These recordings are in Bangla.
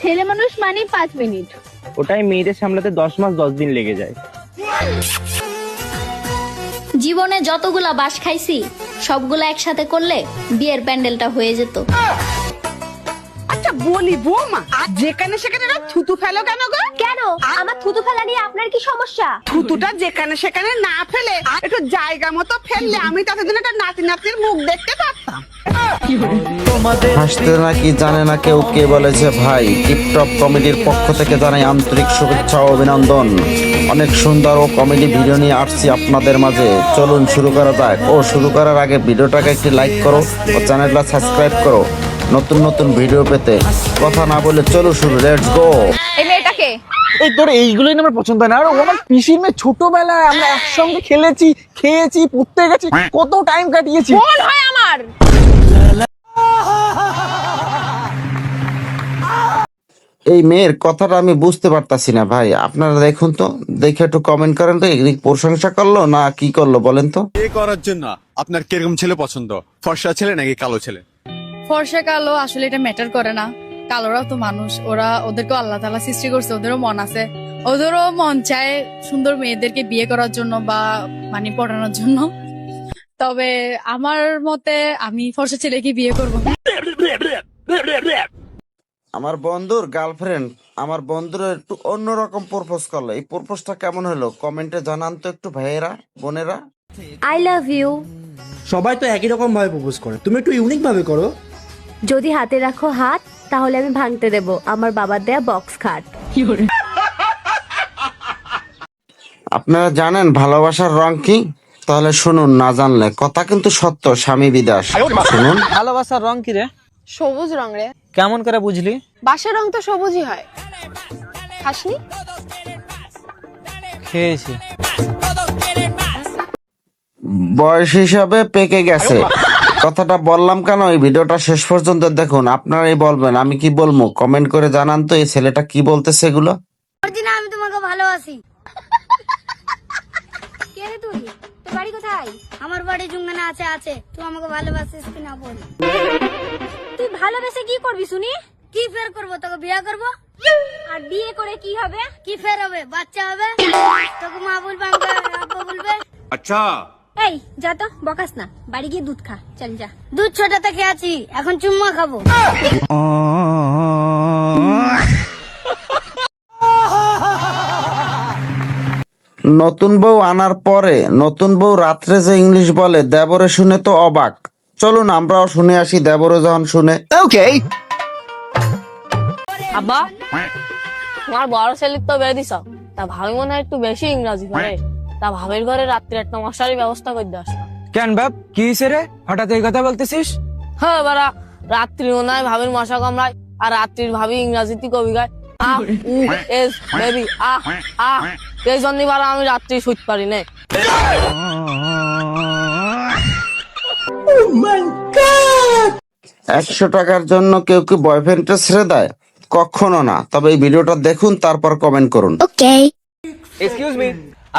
ছেলে মানুষ মানে 5 মিনিট। ওটাই মেয়েদের সামলাতে 10 মাস 10 দিন লেগে যায়। জীবনে যতগুলা বাস খাইছি সবগুলা একসাথে করলে বিয়ের প্যান্ডেলটা হয়ে যেত। আচ্ছা বলি বৌমা, যেখানে সেখানে থুতু ফেলো কেন গো? কেন আমার থুতু ফেলা নিয়ে আপনার কি সমস্যা? থুতুটা যেখানে সেখানে না ফেলে একটু জায়গা মতো ফেললে আমি ততদিন একটা নাতি নাতির মুখ দেখতে পারতাম। হাসতে নাকি জানে না কেউ, কে বলেছে ভাই। টিপটপ কমেডির পক্ষ থেকে জানাই আন্তরিক শুভেচ্ছা ও অভিনন্দন। অনেক সুন্দর ও কমেডি ভিডিও নিয়ে আসছি আপনাদের মাঝে। চলুন শুরু করা যাক। ও শুরু করার আগে ভিডিওটাকে একটি লাইক করো ও চ্যানেলটা সাবস্ক্রাইব করো নতুন নতুন ভিডিও পেতে। কথা না বলে চলো শুরু, লেটস গো। এই মেয়েটাকে এই তোর এইগুলোই না আমার পছন্দ হয় না। আর ও আমার পিসির মেয়ে, ছোটবেলায় আমরা একসঙ্গে খেলেছি, খেয়েছি, পড়তে গেছি, কত টাইম কাটিয়েছি। কোন হয় আমার? এই মেয়ের কথাটা আমি বুঝতে পারতাছি না ভাই। আপনারা দেখুন তো, দেখে একটু কমেন্ট করেন তো, এদিক প্রশংসা করলো না কি করলো বলেন তো। বিয়ে করার জন্য আপনার কিরকম ছেলে পছন্দ, ফর্সা ছেলে নাকি কালো ছেলে? ফর্সা কালো আসলে এটা ম্যাটার করে না। কালোরাও তো মানুষ, ওদেরকেও আল্লাহ তাআলা সৃষ্টি করছে, ওদেরও মন আছে, ওদেরও মন চায় সুন্দর মেয়েদেরকে বিয়ে করার জন্য বা মানে পড়ানোর জন্য। তবে আমার মতে আমি ফর্সা ছেলেকে বিয়ে করব। আমার বন্ধুর গার্লফ্রেন্ড আমার বন্ধুর একটু অন্যরকম প্রপোজ করলো। এই প্রপোজটা কেমন হলো কমেন্টে জানান তো একটু ভাইয়েরা বোনেরা। I love you. সবাই তো একই রকম ভাবে প্রপোজ করে, তুমি একটু ইউনিক ভাবে করো। যদি হাতে রাখো হাত তাহলে আমি ভাঙতে দেব আমার বাবার দেয়া বক্স খাট। আপনারা জানেন ভালোবাসার রং কি? তাহলে শুনুন, না জানলে কথা কিন্তু সত্য। স্বামী বিদাস শুনুন। ভালোবাসার রং কি রে? সবুজ রং রে। কেমন করে বুঝলি? বাসের রং তো সবুজই হয়। খাসনি? খেয়েছি। বয়স হিসাবে পেকে গেছে। কথাটা বললাম কেন, এই ভিডিওটা শেষ পর্যন্ত দেখুন। আপনারাই বলবেন আমি কি বলবো, কমেন্ট করে জানান তো এই ছেলেটা কি বলতেছে এগুলো। আমি তোমাকে ভালোবাসি। কে রে তুই? তোর বাড়ি কোথায়? আমার বাড়ি জুঙ্গানা আছে। তুই আমাকে ভালোবাসিস কিনা বল। তুই ভালোবেসে কি করবি শুনি? কি ফের করব? তোকে বিয়ে করব। আর বিয়ে করে কি হবে? কি ফের হবে? বাচ্চা হবে। তোকে মা বলবে, আমাকে আব্বা বলবে। আচ্ছা এই যা তো বকাস না, বাড়ি গিয়ে দুধ খা। চল যা। দুধ ছোটতে খেয়েছি, এখন চুম্মা খাবো। নতুন বউ আনার পরে নতুন বউ রাত্রে যে ইংলিশ বলে দেবরে শুনে তো অবাক। চলুন আমরাও শুনে আসি দেবরে যখন শুনে। ওকে। আব্বা, তোমার বড় ছেলে তো বিয়ে দিছ, তা ভাবি মনে হয় একটু বেশি ইংরাজি করে। তা ভাবির ঘরে রাত্রে একটা মশারির ব্যবস্থা করে দাস। কেন বাপ, কি হয়েছে রে? হঠাৎ এই কথা বলতেছিস? হ্যাঁ বারা, রাত্রি মনে হয় ভাবির মশা কামড়ায়, আর রাত্রির ভাবি ইংরাজিতে কবি গায়। বেবি এই জন্য বারা আমি রাত্রি শুতে পারি না। 100 টাকার জন্য কেউ কি বয়ফ্রেন্ডটা ছেড়ে দেয়? কখনো না। তবে এই ভিডিওটা দেখুন, তারপর কমেন্ট করুন। এক্সকিউজ মি,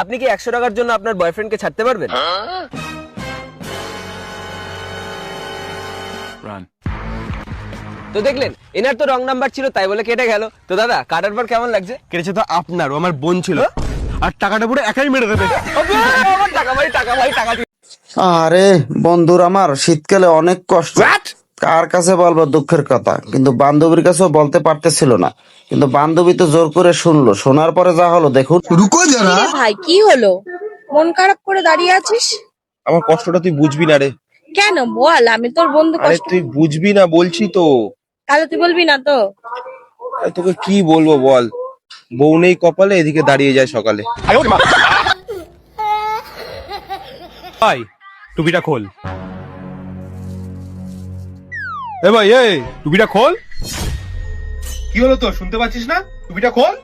আপনি কি 100 টাকার জন্য আপনার বয়ফ্রেন্ডকে ছাড়তে পারবেন? তো দেখলেন, এনার তো রং নাম্বার ছিল, তাই বলে কেটে গেল। তো দাদা, কাটার পর কেমন লাগছে? কেটেছে তো আপনার, ও আমার বোন ছিল, আর টাকাটা পুরো একাই মেরে দেবে। আমার টাকা ভাই, টাকা ভাই, টাকা দিন। আরে বন্ধুর আমার, শীতকালে অনেক কষ্ট। কার কাছে বলবো দুঃখের কথা, কিন্তু বান্ধবীর কাছেও বলতে পারতেছিল না। কিন্তু বান্ধবী তো জোর করে শুনলো। শোনার পরে যা হলো দেখুন। ভাই কি হলো? মন খারাপ করে দাঁড়িয়ে আছিস? আমার কষ্টটা তুই বুঝবি না রে। কেন বল, আমি তোর বন্ধু। আরে তুই বুঝবি না বলছি তো। তাহলে তুই বলবি না তো? আরে তোকে কি বলবো বল, বউ নেই কপালে, এদিকে দাঁড়িয়ে যায় সকালে। ভাই টুপিটা খোল। এ ভাই, এই টুপিটা খোল। কি হলো তোর, শুনতে পাচ্ছিস না? টুপিটা খোল।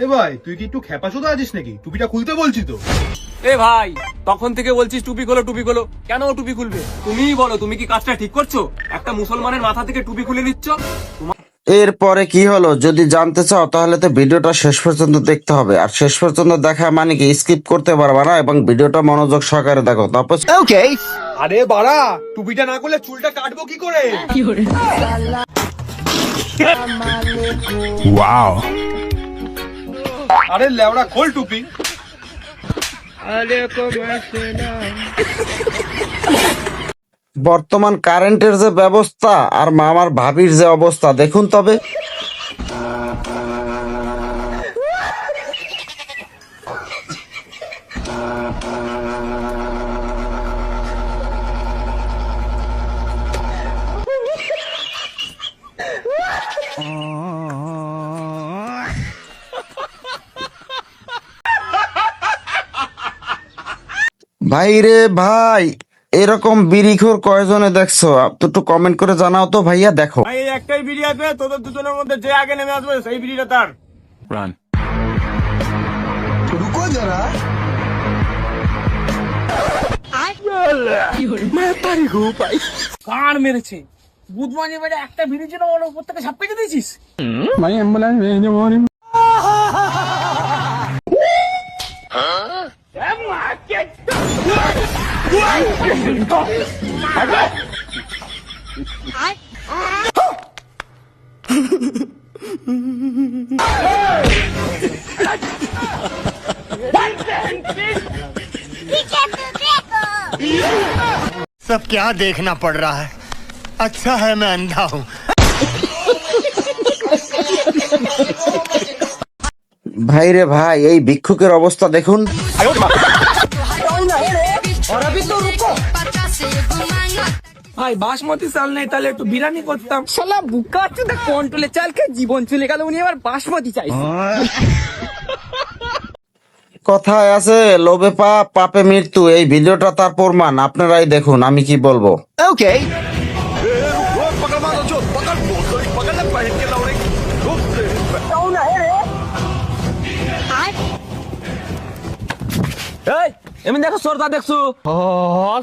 এ ভাই, তুই কি একটু খেপাচোদা আছিস নাকি? টুপিটা খুলতে বলছি তো। এ ভাই, তখন থেকে বলছিস টুপি খোলো টুপি খোলো, কেন ও টুপি খুলবে? তুমিই বলো, তুমি কি কাজটা ঠিক করছো? একটা মুসলমানের মাথা থেকে টুপি খুলে নিচ্ছ। এরপরে কি হলো যদি জানতে চাও তাহলে তো ভিডিওটা শেষ পর্যন্ত দেখতে হবে, আর শেষ পর্যন্ত দেখা মানে কি স্কিপ করতে পারবা না, এবং ভিডিওটা মনোযোগ সহকারে দেখো তারপর। আরে বাড়া, টুপিটা না করলে চুলটা কাটবো কি করে? ওয়াও, আরে লেওড়া খোল টুপি। বর্তমান কারেন্টের যে ব্যবস্থা আর মামার ভাবির যে অবস্থা দেখুন তবে। ভাই রে ভাই, এরকম বিড়িখোর কয়জনে দেখছো? একটু কমেন্ট করে জানাও তো ভাইয়া। দেখো ভাই এই একটাই বিড়ি আছে, তোদের দুজনের মধ্যে যে আগে নেমে আসবে সেই বিড়িটা তার। রান রুকো যারা। কার মেরেছে বুধমানি বেড়ে একটা বিড়ির জন্য ওর উপর থেকে ঝাপকে দিয়েছিস? ভাই অ্যাম্বুলেন্স। सब क्या देखना पड़ रहा है? अच्छा है मैं अंधा हूँ। ভাই রে ভাই, এই ভিক্ষুকের অবস্থা দেখুন। ভাই বাসমতি চাল নেই, তাহলে একটু বিরিয়ানি করতাম। শালা বুকা চুদা কন্ট্রোলে চাল খেয়ে জীবন চলে গেল, উনি আবার বাসমতি চাই। কথায় আছে লোভে পাপ পাপে মৃত্যু, এই ভিডিওটা তার প্রমাণ। আপনারাই দেখুন আমি কি বলবো। ओके এমনি দেখো সরদা দেখছো?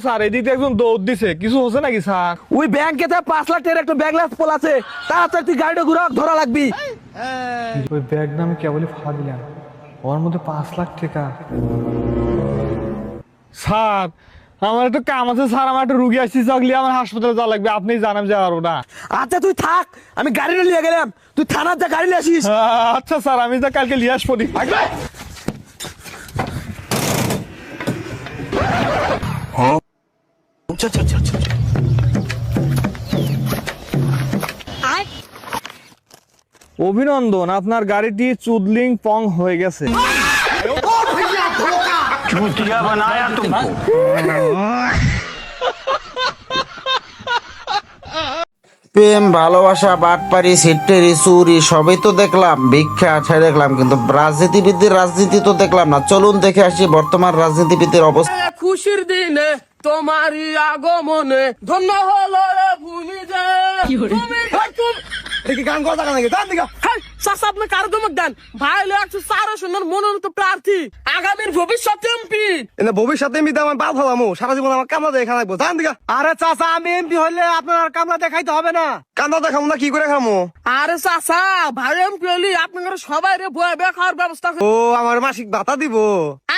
স্যার এদিকে একজন দৌড় দিছে, কিছু হচ্ছে নাকি স্যার? ওই ব্যাংকে 5 লাখ টাকার একটা ব্যাগলাস পোল আছে, তাড়াতাড়ি তুই গাড়িটা ঘুরা ধরা লাগবি। ওই ব্যাগ নামে কেবলই ফাঁকা দিলাম, ওর মধ্যে 5 লাখ টাকা। স্যার আমার একটু কাম আছে স্যার, আমার একটা রুগী আসছে, চাকলি আমার হাসপাতালে যাওয়া লাগবে, আপনি জানাম যে পারবো না। আচ্ছা তুই থাক, আমি গাড়িটা নিয়ে গেলাম, তুই থানার যা গাড়ি নিয়ে আসিস। আচ্ছা স্যার, আমি যা কালকে লিয়ে আসবো। অভিনন্দন, আপনার গাড়িটি চুদলিং পং হয়ে গেছে। প্রেম ভালোবাসা বাটপারি সিটটেরি চুরি সবই তো দেখলাম, ভিক্ষা আছে দেখলাম, কিন্তু রাজনীতিবিদদের রাজনীতি তো দেখলাম না। চলুন দেখে আসি বর্তমান রাজনীতিবিদদের অবস্থা। খুশির দিনে তোমারই আগমনে ধন্য হলো রে ভূমি যে গান কথা নাকি গান দিকা আপনি কার দমক দেন ভাই হলো 104 মনোনীত প্রার্থী, আগামীর ভবিষ্যৎ এমপি। এনে ভবিষ্যতে এমপি আমার বাপ হলামু, সারা জীবন আমার কামলা দেখা লাগবো, জান দিকা। আরে চাচা, আমি এমপি হলে আপনার কামলা দেখাইতে হবে না। কান্দা দেখাবো না কি করে খামো? আরে চাচা, ভাই এমপি হলি আপনার সবাই রে বয়ে বে খাওয়ার ব্যবস্থা ও আমার মাসিক ভাতা দিব।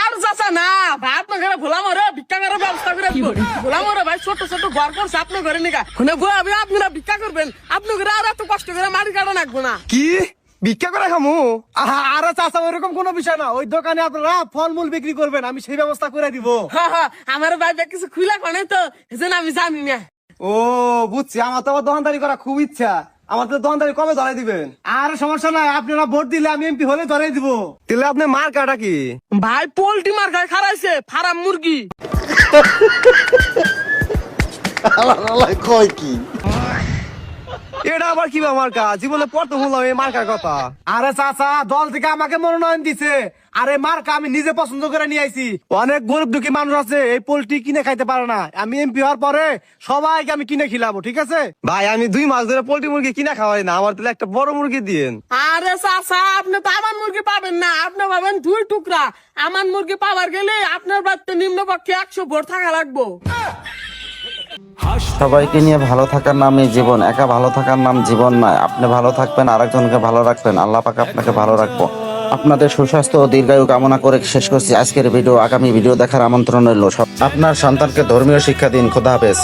আর চাচা না ভাই আপনার ঘরে ভোলা মরে ভিক্ষা করার ব্যবস্থা করে দিব। ভোলা মরে ভাই ছোট ছোট ঘর করছে আপনার ঘরে নিকা, শুনে বয়ে বে আপনারা ভিক্ষা করবেন, আপনার ঘরে আর এত কষ্ট করে মাটি কাটা লাগবো না। কি ভিক্ষা করে খামু? আরে চাচা, ওইরকম কোনো বিষয় না, ওই দোকানে আপনারা ফলমূল বিক্রি করবেন, আমি সেই ব্যবস্থা করে দিব। আমার ভাই কিছু খুলা কোনে তো এজন্য আমি জানি না। ও বুঝছি, আমার তো দোকানদারি করা খুব ইচ্ছা, আমার তো দোকানদারি কবে ধরাই দিবেন? আর সমস্যা নাই, আপনারা ভোট দিলে আমি এমপি হলে ধরাই দিব। তাহলে আপনি মার কাটা কি? ভাই পোল্ট্রি মার্কায় খারাইছে ফার্ম মুরগি। কয় কি এটা আবার কি মার্কা? জীবনে প্রথম হলাম এই মার্কার কথা। আরে চাচা, দল থেকে আমাকে মনোনয়ন দিছে, আরে মার্কা আমি নিজে পছন্দ করে নিয়ে আইছি। অনেক গরিব দুঃখী মানুষ আছে এই পোল্ট্রি কিনে খাইতে পারে না, আমি এমপি হওয়ার পরে সবাইকে আমি কিনে খিলাবো, ঠিক আছে? ভাই আমি 2 মাস ধরে পোল্ট্রি মুরগি কিনা খাওয়াই না, আমার তাহলে একটা বড় মুরগি দিয়েন। আরে চাচা, আপনি তো আমার মুরগি পাবেন না, আপনি পাবেন 2 টুকরা। আমার মুরগি পাওয়ার গেলে আপনার বাড়িতে নিম্নপক্ষে 100 ভোট থাকা লাগবো। সবাইকে নিয়ে ভালো থাকার নামই জীবন, একা ভালো থাকার নাম জীবন নয়। আপনি ভালো থাকবেন, আরেকজনকে ভালো রাখবেন, আল্লাহ পাক আপনাকে ভালো রাখবো। আপনাদের সুস্বাস্থ্য ও দীর্ঘায়ু কামনা করে শেষ করছি আজকের ভিডিও। আগামী ভিডিও দেখার আমন্ত্রণ রইল। আপনার সন্তানকে ধর্মীয় শিক্ষা দিন। খোদা হাফেজ।